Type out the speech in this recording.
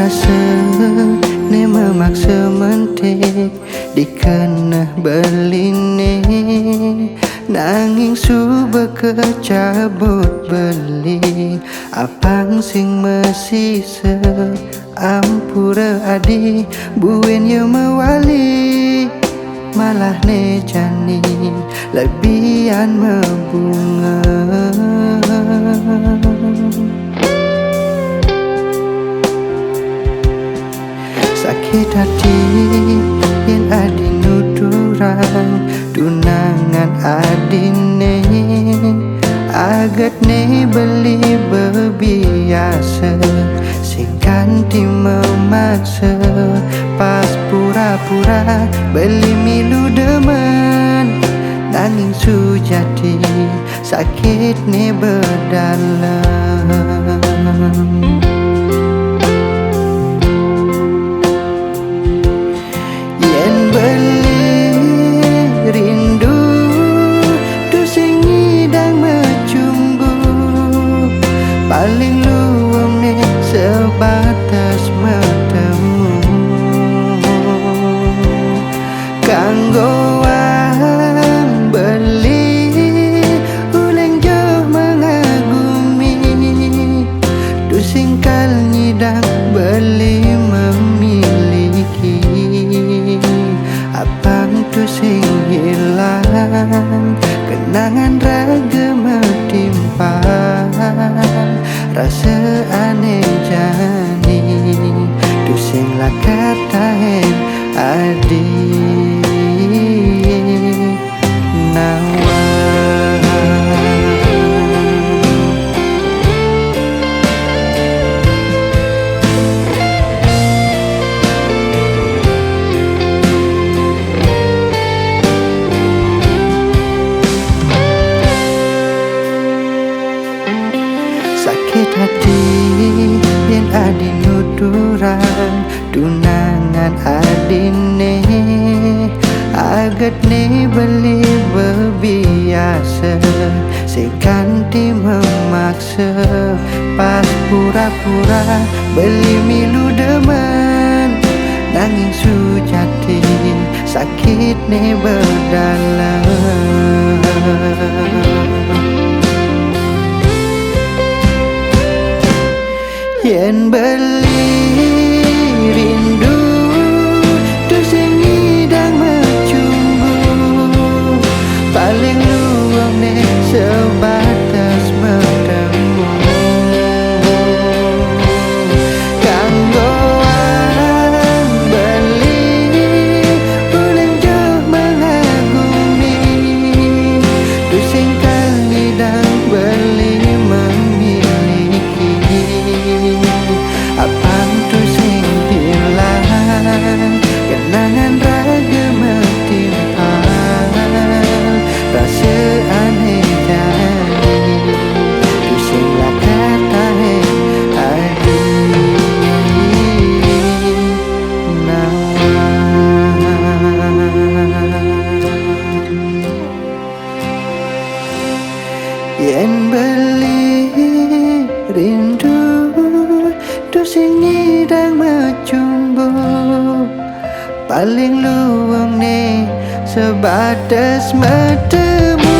rasa ni memaksa mentik dikena beline nanging su bekecabut beli apang sing mesisa ampura adi buen ye mewali malah ne jani lebihan membunga sakit hati yen adi nuduran tunangan adine agat ne beli berbiasa sing ganti memaksa pas pura-pura beli milu demen nanging sujati sakit ne berdalam yen beli rindu tu sing ngidang mecumbu paling luwung ne sebatas metemu kanggo wang beli uleng jauh mengagumi tu singkal nyidang beli memiliki apang tu sing hilang kenangan raga metimpang rasa aneh jani tu sing lakat tahen adi nawa sakit hati yen adi nuduran tunangan adine agat ne beli berbiasa sing ganti memaksa pas pura-pura beli milu demen nanging sujati sakit ne berdalam yen beli rindu tu sing ngidang mecumbu paling luwung ne sebatas metemu kanggo wang beli uleng jauh mengagumi tu sing kal ngidang beli memiliki apang tu sing hilang kenangan raga metimpang rasa aneh jani tu sing lakat tahen adi nawa yen beli rindu tu sing ngidang mecumbu paling luwung ne sebatas metemu